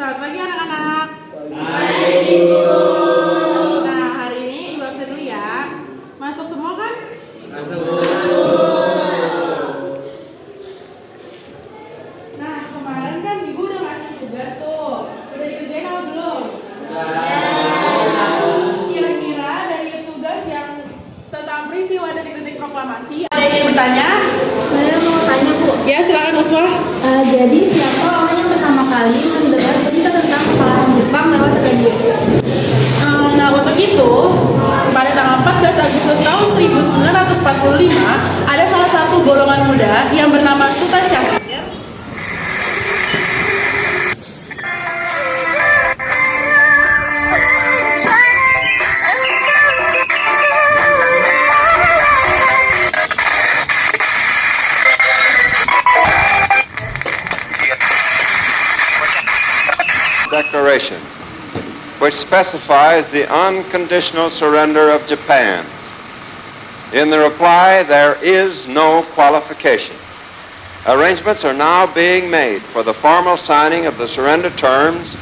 Selamat pagi anak-anak. Nah, hari ini Ibu absen dulu ya. Masuk semua kan? Nah, kemarin kan Ibu udah ngasih tugas tuh. Udah dikerjain apa belum? Kira-kira dari tugas yang tentang peristiwa detik-detik proklamasi, ada yang ingin bertanya? Saya mau tanya, Bu. Ya, silakan Uswa. Jadi siapa orang yang pertama kali mendengar berita tentang kekalahan Jepang lewat radio? Nah, untuk itu, pada tanggal 14 Agustus tahun 1945, ada salah satu golongan muda yang bernama Sultan Syahrir. Declaration, which specifies the unconditional surrender of Japan. In the reply, there is no qualification. Arrangements are now being made for the formal signing of the surrender terms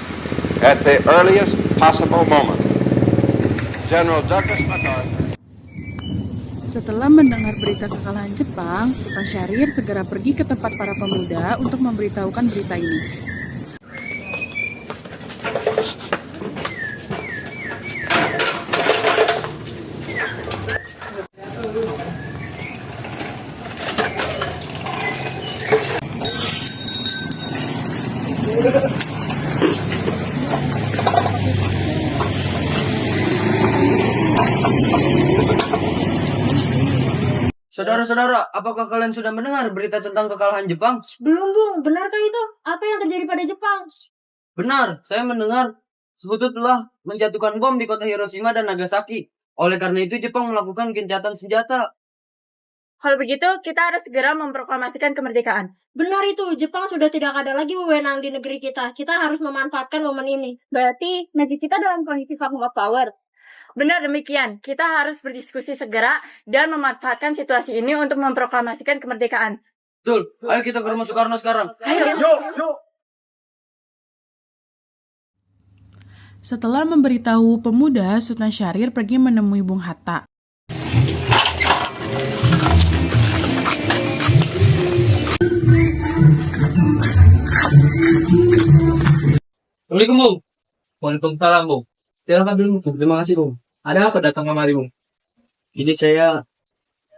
at the earliest possible moment. General Douglas MacArthur. Setelah mendengar berita kekalahan Jepang, Sultan Syahrir segera pergi ke tempat para pemuda untuk memberitahukan berita ini. Saudara-saudara, apakah kalian sudah mendengar berita tentang kekalahan Jepang? Belum, Bu. Benarkah itu? Apa yang terjadi pada Jepang? Benar, saya mendengar sekutu telah menjatuhkan bom di kota Hiroshima dan Nagasaki. Oleh karena itu, Jepang melakukan gencatan senjata. Kalau begitu, kita harus segera memproklamasikan kemerdekaan. Benar itu. Jepang sudah tidak ada lagi wewenang di negeri kita. Kita harus memanfaatkan momen ini. Berarti negeri kita dalam kondisi vacuum of power. Benar demikian, kita harus berdiskusi segera dan memanfaatkan situasi ini untuk memproklamasikan kemerdekaan. Betul, ayo kita ke rumah Soekarno sekarang. Ayo. Yuk. Setelah memberitahu pemuda, Sultan Syahrir pergi menemui Bung Hatta. Assalamualaikum, Bung. Waalaikumsalam, Bung. Silakan dulu, Bung. Terima kasih, Bung. Ada apa datang kemari, Bung? Ini saya,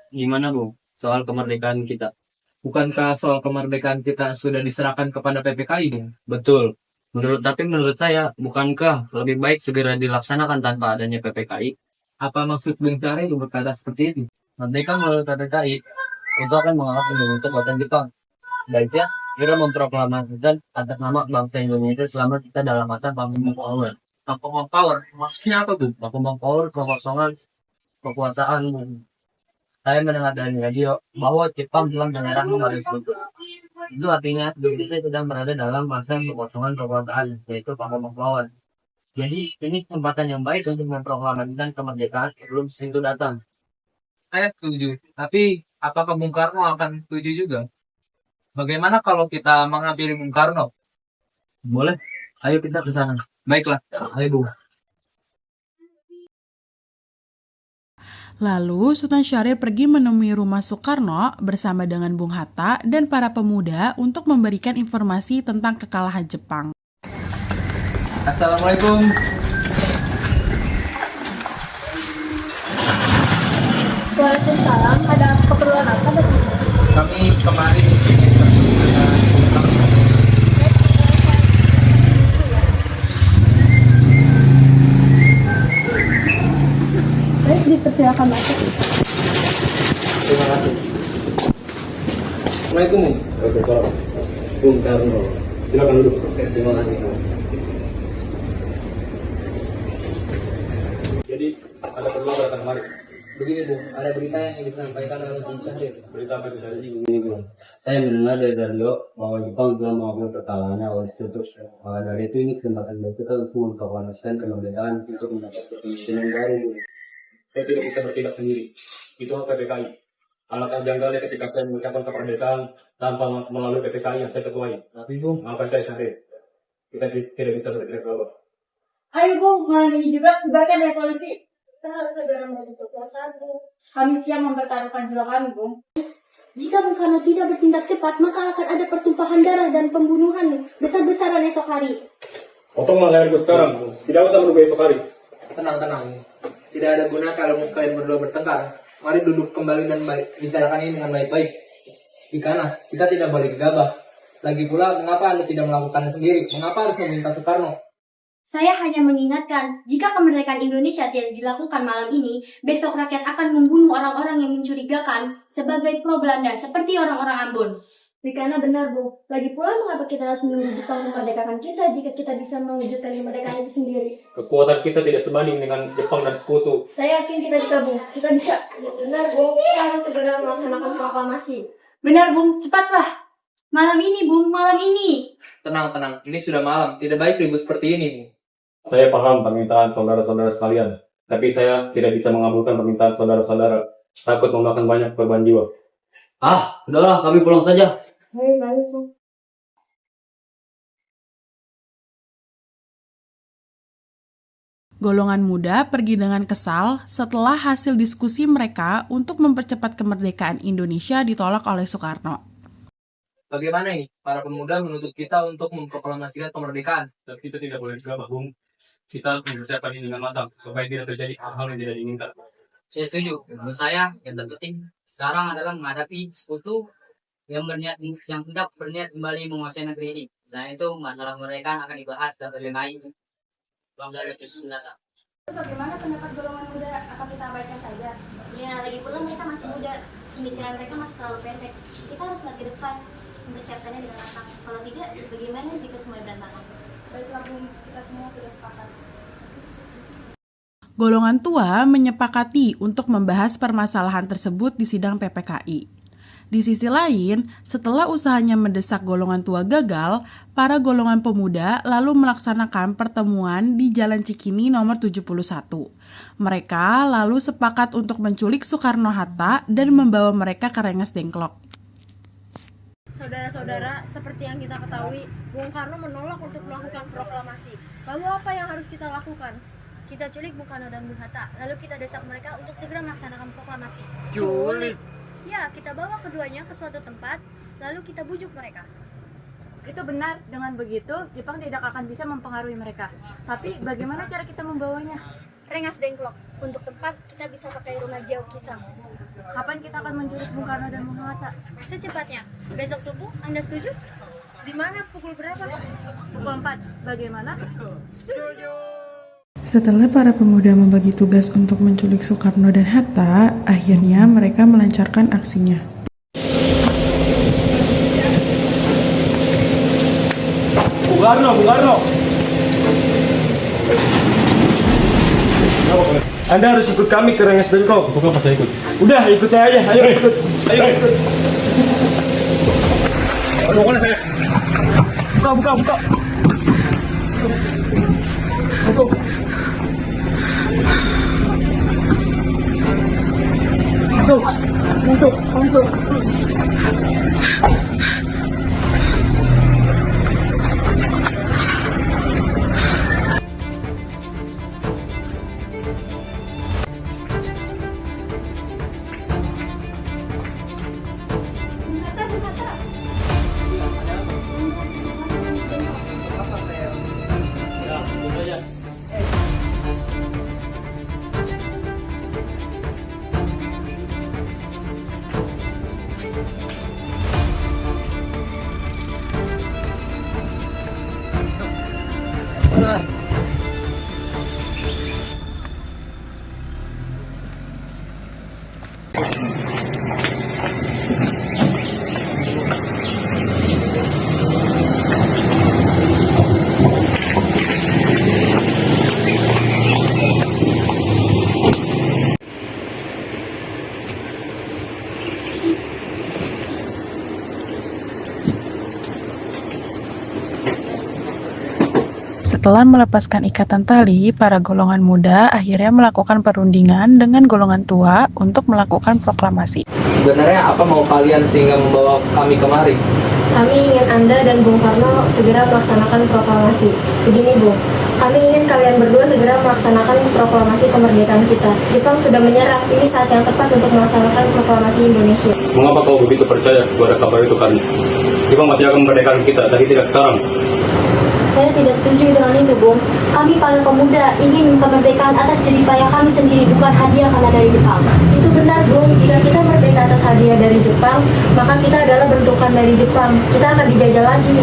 gimana Bung, soal kemerdekaan kita? Bukankah soal kemerdekaan kita sudah diserahkan kepada PPKI, Bung? Betul. Tapi menurut saya, bukankah lebih baik segera dilaksanakan tanpa adanya PPKI? Apa maksud Bung Syahrir berkata seperti itu? Merdeka melalui PPKI itu akan mengalami untuk kekuatan Jepang. Baiknya, kita memproklamasikan atas nama bangsa Indonesia selama kita dalam masa vacuum of power. Vacuum of power, maksudnya apa, Bung? Vacuum of power, kekosongan kekuasaan. Saya mendengar dari radio bahwa Jepang telah menyerang kembali itu. Itu artinya Indonesia sedang berada dalam masa kekosongan kekuasaan, yaitu vacuum of power. Jadi ini kesempatan yang baik untuk memproklamasikan kemerdekaan sebelum itu datang. Saya setuju. Tapi, apakah Bung Karno akan setuju juga? Bagaimana kalau kita menghampiri Bung Karno? Boleh? Ayo kita ke sana. Baiklah, Ayo Bu. Lalu, Sultan Syahrir pergi menemui rumah Soekarno bersama dengan Bung Hatta dan para pemuda untuk memberikan informasi tentang kekalahan Jepang. Assalamualaikum. Waalaikumsalam. Ada keperluan apa? Kami kemarin ingin bertemu dengan Bung Karno. Baik, dipersilakan masuk. Terima kasih. Assalamualaikum, Bung. Waalaikumsalam. Bung Karno. Silakan duduk. Terima kasih. Jadi ada perlu datang kemari. Begini Bung, ada berita yang ingin disampaikan oleh Bung Syahrir. Berita apa itu saja? Begini Bung, saya mendengar dari radio bahwa Jepang telah melakukan kekalahannya oleh sekutu. Dari itu ini kesempatan bagi kita untuk memproklamasikan kemerdekaan untuk mendapat kepemimpinan baru. Bung. Saya tidak bisa bertindak sendiri. Itu hak PPKI. Alangkah janggalnya ketika saya mengucapkan kemerdekaan tanpa melalui PPKI yang saya ketuai. Tapi Bung, Maafkan saya Syahrir. Kita tidak bisa bergerak ke bawah. Ayo Bung, malam ini juga bahkan dari polisi. Kita harus segera menuju kekuasaan Bung. Kami siap mempertaruhkan jiwa kami Bung. Jika Bung Karno tidak bertindak cepat, maka akan ada pertumpahan darah dan pembunuhan besar-besaran esok hari. Potonglah leherku sekarang. Tidak usah menunggu esok hari. Tenang. Tidak ada guna kalau kalian berdua bertengkar. Mari duduk kembali dan bicarakan ini dengan baik-baik. Ikana, kita tidak boleh gegabah. Lagi pula, mengapa Anda tidak melakukannya sendiri? Mengapa harus meminta Soekarno? Saya hanya mengingatkan, jika kemerdekaan Indonesia tidak dilakukan malam ini, besok rakyat akan membunuh orang-orang yang mencurigakan sebagai pro Belanda, seperti orang-orang Ambon. Karena benar, Bu. Lagi pula, mengapa kita harus menunggu Jepang memerdekakan kita jika kita bisa mewujudkan kemerdekaan itu sendiri? Kekuatan kita tidak sebanding dengan Jepang dan sekutu. Saya yakin kita bisa, Bu. Kita bisa. Benar, Bu. Kita harus segera melaksanakan proklamasi. Benar Bung, cepatlah. Malam ini Bung, malam ini. Tenang. Ini sudah malam. Tidak baik ribut seperti ini. Saya paham permintaan saudara-saudara sekalian, tapi saya tidak bisa mengabulkan permintaan saudara-saudara. Takut memakan banyak korban jiwa. Udahlah, kami pulang saja. Baik, Bu. Golongan muda pergi dengan kesal setelah hasil diskusi mereka untuk mempercepat kemerdekaan Indonesia ditolak oleh Soekarno. Bagaimana ini? Para pemuda menuntut kita untuk memproklamasikan kemerdekaan. Dan kita tidak boleh gegabah, Bung. Kita harus mempersiapkan ini dengan matang, supaya tidak terjadi hal-hal yang tidak diinginkan. Saya setuju. Menurut saya, yang terpenting sekarang adalah menghadapi sekutu yang hendak berniat kembali menguasai negeri ini. Selain itu, masalah mereka akan dibahas dan terlinai. Bangga itu senjata. Bagaimana pendapat golongan muda? Apa kita abaikan saja? Ya, lagi pula mereka masih muda. Pemikiran mereka masih terlalu pendek. Kita harus melihat ke depan, mempersiapkannya dengan matang. Kalau tidak, bagaimana jika semua berantakan? Baiklah Bung, kita semua sudah sepakat. Golongan tua menyepakati untuk membahas permasalahan tersebut di sidang PPKI. Di sisi lain, setelah usahanya mendesak golongan tua gagal, para golongan pemuda lalu melaksanakan pertemuan di Jalan Cikini nomor 71. Mereka lalu sepakat untuk menculik Soekarno-Hatta dan membawa mereka ke Rengas Dengklok. Saudara-saudara, seperti yang kita ketahui, Bung Karno menolak untuk melakukan proklamasi. Lalu apa yang harus kita lakukan? Kita culik Bung Karno dan Bung Hatta, lalu kita desak mereka untuk segera melaksanakan proklamasi. Culik? Ya, kita bawa keduanya ke suatu tempat, lalu kita bujuk mereka. Itu benar, dengan begitu Jepang tidak akan bisa mempengaruhi mereka. Tapi bagaimana cara kita membawanya? Rengas Dengklok. Untuk tempat, kita bisa pakai rumah jauh kisah. Kapan kita akan menculik Bung Karno dan Bung Hatta? Secepatnya. Besok subuh, Anda setuju? Di mana? Pukul berapa? Pukul 4. Bagaimana? Setelah para pemuda membagi tugas untuk menculik Soekarno dan Hatta, akhirnya mereka melancarkan aksinya. Bung Karno! Anda harus ikut kami ke Rengas Dengklok. Untuk apa saya ikut? Udah, ikut saya aja. Ayo ikut. Pokoknya saya. Buka. Masuk. Setelah melepaskan ikatan tali, para golongan muda akhirnya melakukan perundingan dengan golongan tua untuk melakukan proklamasi. Sebenarnya apa mau kalian sehingga membawa kami kemari? Kami ingin Anda dan Bung Karno segera melaksanakan proklamasi. Begini Bung, kami ingin kalian berdua segera melaksanakan proklamasi kemerdekaan kita. Jepang sudah menyerah, ini saat yang tepat untuk melaksanakan proklamasi Indonesia. Mengapa kau begitu percaya kepada kabar itu, Karni? Jepang masih akan memerdekakan kita, tapi tidak sekarang. Saya tidak setuju dengan itu, Bung. Kami para pemuda ingin kemerdekaan atas jeripaya kami sendiri, bukan hadiah karena dari Jepang. Itu benar Bung, jika kita merdeka atas hadiah dari Jepang, maka kita adalah bentukan dari Jepang. Kita akan dijajah lagi.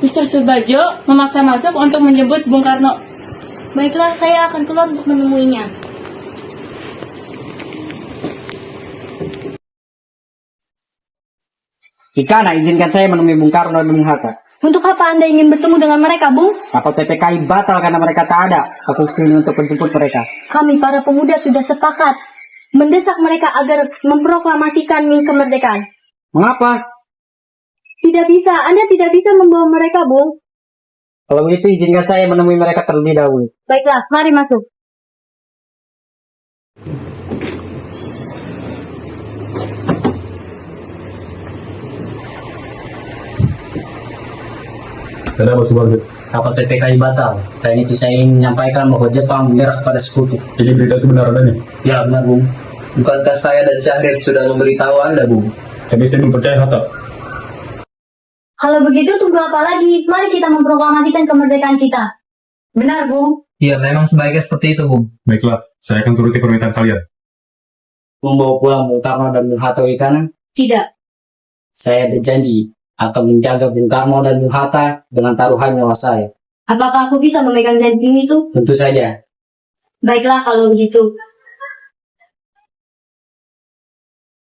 Mr. Subarjo memaksa masuk untuk menjemput Bung Karno. Baiklah, saya akan keluar untuk menemuinya. Ikana, izinkan saya menemui Bung Karno dan Bung Hatta. Untuk apa Anda ingin bertemu dengan mereka, Bung? Rapat PPKI batal karena mereka tak ada. Aku kesini untuk menjemput mereka. Kami para pemuda sudah sepakat mendesak mereka agar memproklamasikan kemerdekaan. Mengapa? Tidak bisa, Anda tidak bisa membawa mereka, Bung. Kalau begitu izinkan saya menemui mereka terlebih dahulu. Baiklah, mari masuk. Kenapa Subarjo? Rapat PPKI batal. Selain itu saya ingin menyampaikan bahwa Jepang menyerah kepada sekutu. Jadi berita itu benar adanya? Ya benar, Bung. Bukankah saya dan Syahrir sudah memberitahu Anda, Bung? Tapi saya belum percaya Hatta. Kalau begitu tunggu apa lagi? Mari kita memproklamasikan kemerdekaan kita. Benar, Bung. Iya, memang sebaiknya seperti itu, Bung. Baiklah, saya akan turuti permintaan kalian. Membawa pulang Bung Karno dan Bung Hatta Ikana? Tidak. Saya berjanji akan menjaga Bung Karno dan Bung Hatta dengan taruhan nyawa saya. Apakah aku bisa memegang janji itu? Tentu saja. Baiklah kalau begitu.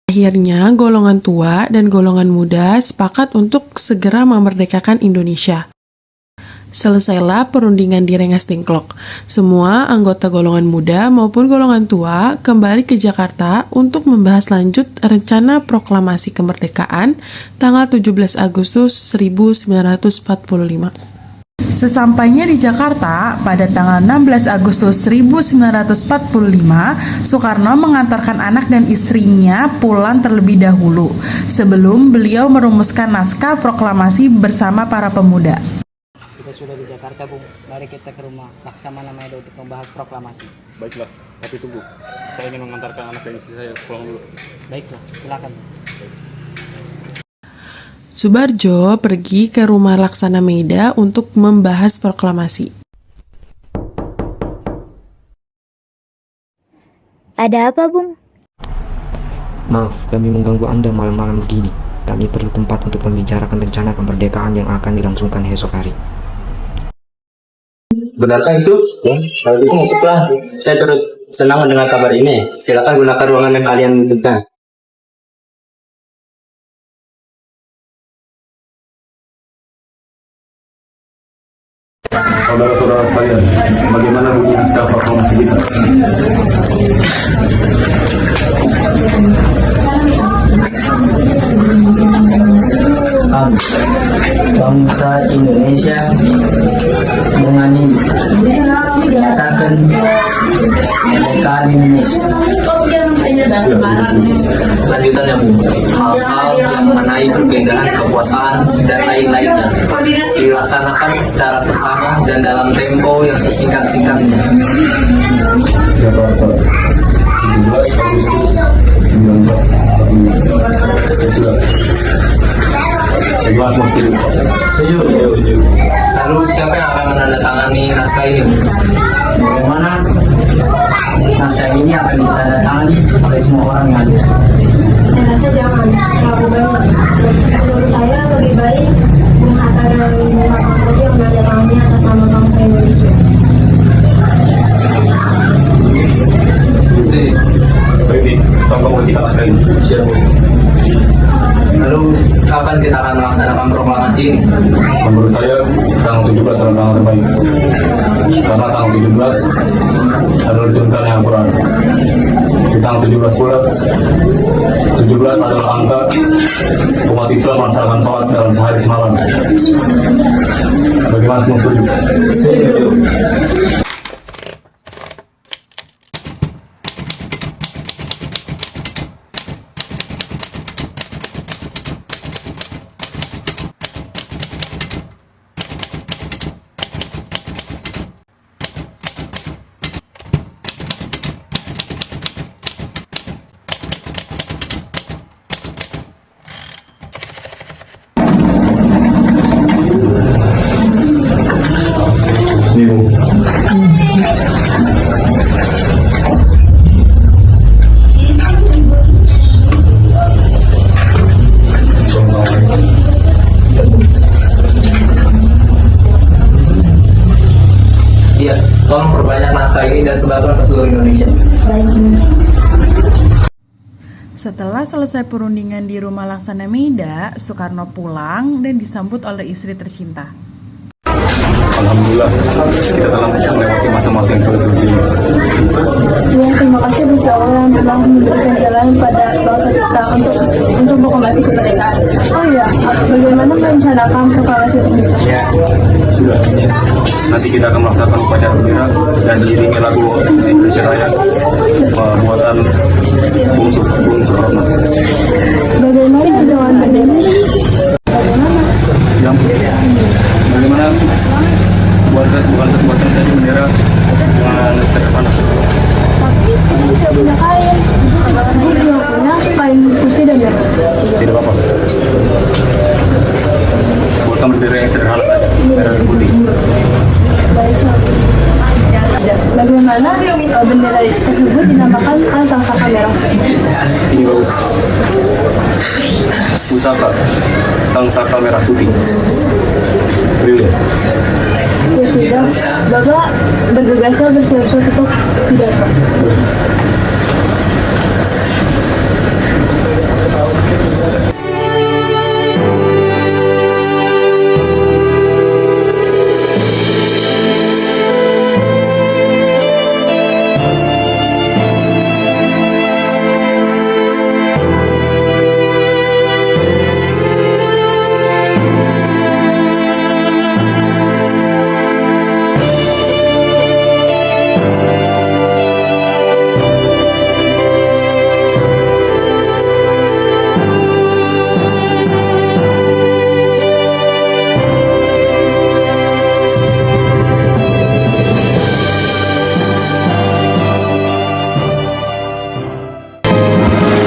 Akhirnya, golongan tua dan golongan muda sepakat untuk segera memerdekakan Indonesia. Selesailah perundingan di Rengas Dengklok. Semua anggota golongan muda maupun golongan tua kembali ke Jakarta untuk membahas lanjut rencana proklamasi kemerdekaan tanggal 17 Agustus 1945. Sesampainya di Jakarta pada tanggal 16 Agustus 1945, Soekarno mengantarkan anak dan istrinya pulang terlebih dahulu sebelum beliau merumuskan naskah proklamasi bersama para pemuda. Kita sudah di Jakarta, Bung. Mari kita ke rumah Laksamana Maeda untuk membahas proklamasi. Baiklah, tapi tunggu. Saya ingin mengantarkan anak dan istri saya pulang dulu. Baiklah, silakan. Subarjo pergi ke rumah Laksana Maeda untuk membahas proklamasi. Ada apa, Bung? Maaf, kami mengganggu Anda malam-malam begini. Kami perlu tempat untuk membicarakan rencana kemerdekaan yang akan dilangsungkan esok hari. Benarkah itu? Ya, kalau itu masuklah. Saya turut senang dengan kabar ini. Silakan gunakan ruangan yang kalian butuhkan. Saudara-saudara sekalian, bagaimana bunyi naskah proklamasi kita? Bangsa Indonesia menyatakan kemerdekaan Indonesia. Lanjutannya, Bung. Hal-hal yang mengenai perbedaan kekuasaan dan lain-lainnya dilaksanakan secara seksama dan dalam tempo yang sesingkat-singkatnya. Jakarta, 17 Agustus 1945. Sudah. Segelas masih. Setuju. Lalu siapa yang akan menandatangani naskah ini? Bagaimana naskah ini akan ditandatangani oleh semua orang yang ada? Saya rasa jangan terlalu banyak. Menurut saya lebih baik Bung Hatta dan Bung Karno saja yang menandatangani atas nama bangsa Indonesia. Jadi, tolong kita naskah ini. Siap. Lalu kapan kita akan melaksanakan proklamasi ini? Menurut saya, tanggal 17 adalah tanggal terbaik. Karena tanggal 17 adalah diturunkan yang Al-Quran. Di tanggal 17 pula, 17 adalah angka umat Islam melaksanakan sholat dalam sehari semalam. Bagaimana semua setuju? naskah ini dan sebarkan ke seluruh Indonesia. Setelah selesai perundingan di rumah Laksana Meida, Soekarno pulang dan disambut oleh istri tercinta. Alhamdulillah, kita telah melewati masa-masa yang sulit seperti ini. Ya, terima kasih Gusti Allah yang telah memberikan jalan pada bangsa kita untuk proklamasi kemerdekaan. Oh iya, bagaimana merencanakan proklamasi Indonesia? Sudah, nanti kita akan melaksanakan upacara bendera dan diiringi lagu Indonesia Raya buatan Bung Soekarno. Bagaimana dengan bendera? Bagaimana bukan saja bendera dengan panas. Tapi kita tidak punya kain. Kita cuma punya kain putih dan merah. Tidak apa-apa. Buatkan bendera yang sederhana saja, merah dan putih. Baiklah. Bagaimana bendera tersebut dinamakan Sangsaka Merah? Ini bagus. Pusaka Sangsaka Merah Putih. Brilian. Ya sudah, Bapak bergegaslah bersiap-siap untuk pidato.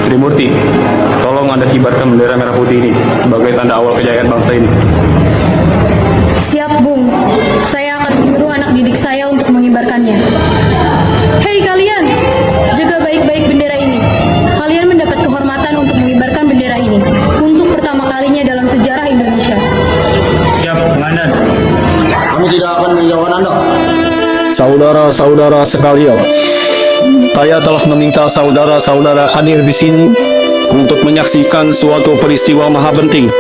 Trimurti, tolong Anda kibarkan bendera merah putih ini sebagai tanda awal kejayaan bangsa ini. Siap, Bung. Saya akan menyuruh anak didik saya untuk mengibarkannya. Hei kalian, jaga baik-baik bendera ini. Kalian mendapat kehormatan untuk mengibarkan bendera ini untuk pertama kalinya dalam sejarah Indonesia. Siap, Komandan. Kami tidak akan menjauhkan Anda. Saudara-saudara sekalian, saya telah meminta saudara-saudara hadir di sini untuk menyaksikan suatu peristiwa maha penting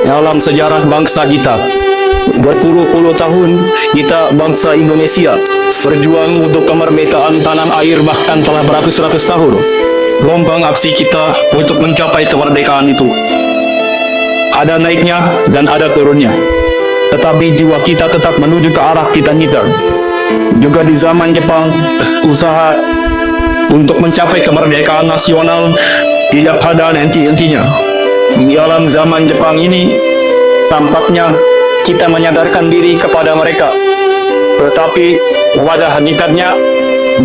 dalam sejarah bangsa kita. Berpuluh-puluh tahun kita bangsa Indonesia berjuang untuk kemerdekaan tanah air, bahkan telah beratus-ratus tahun gelombang aksi kita untuk mencapai kemerdekaan itu. Ada naiknya dan ada turunnya, tetapi jiwa kita tetap menuju ke arah cita-cita. Juga di zaman Jepang, usaha untuk mencapai kemerdekaan nasional tidak ada henti-hentinya. Di dalam zaman Jepang ini, tampaknya kita menyadarkan diri kepada mereka. Tetapi pada hakikatnya,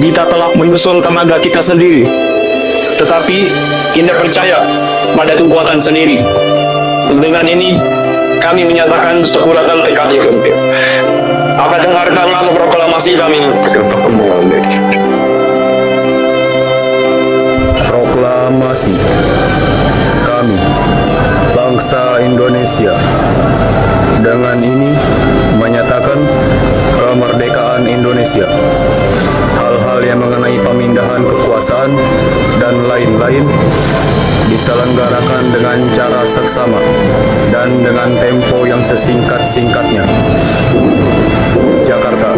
kita telah menyusul tenaga kita sendiri. Tetapi kita percaya pada kekuatan sendiri. Dengan ini, kami menyatakan sekuratan tekad itu. Akan dengarkanlah proklamasi kami. Proklamasi kami, bangsa Indonesia, dengan ini menyatakan kemerdekaan Indonesia. Hal-hal yang mengenai pemindahan kekuasaan dan lain-lain diselenggarakan dengan cara seksama dan dengan tempo yang sesingkat-singkatnya. Jakarta,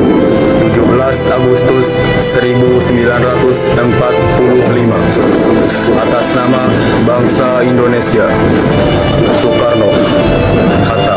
17 Agustus 1945. Atas nama bangsa Indonesia, Soekarno, Hatta.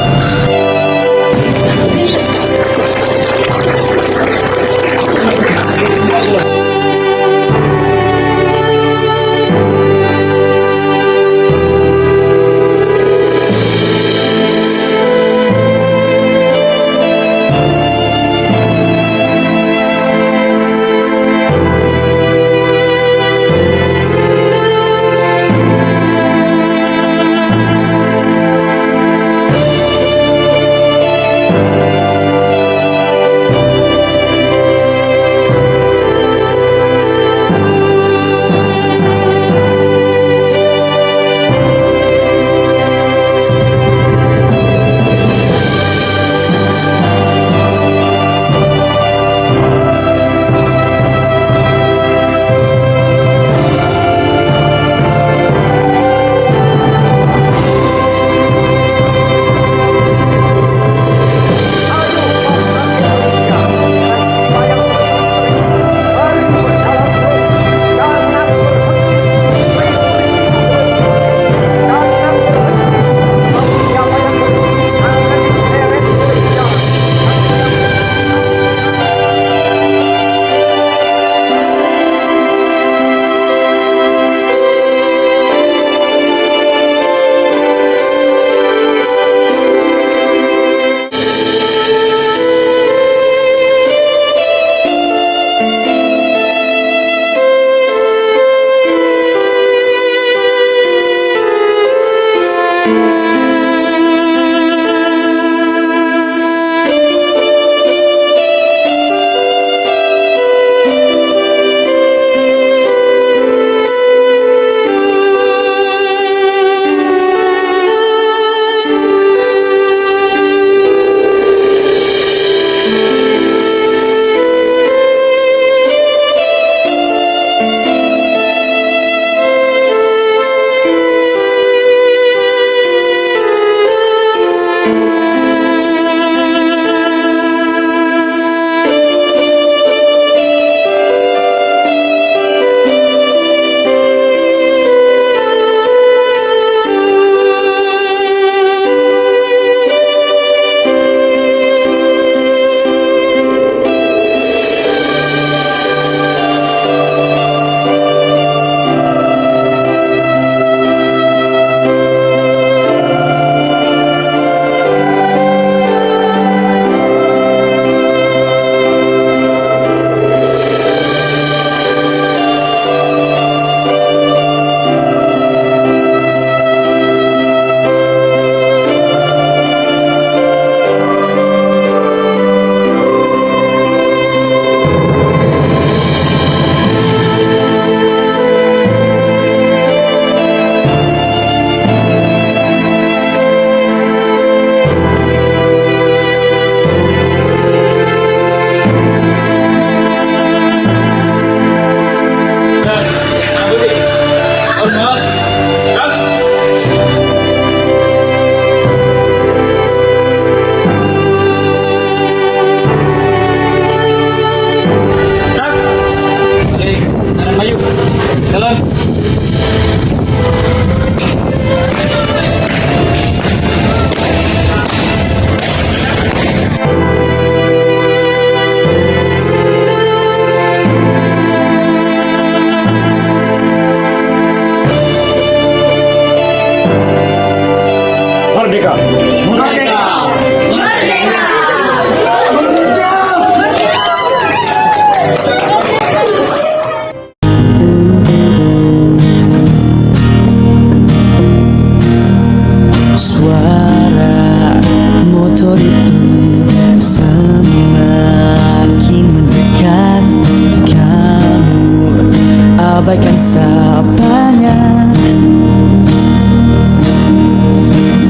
abaikan sapanya.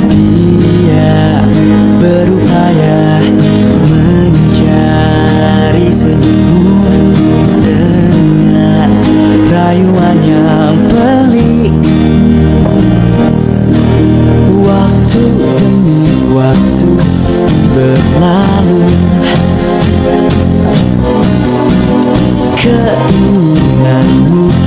Dia berupaya mencari senyum dengan rayuan yang pelik. Waktu demi waktu berlalu, keinginanmu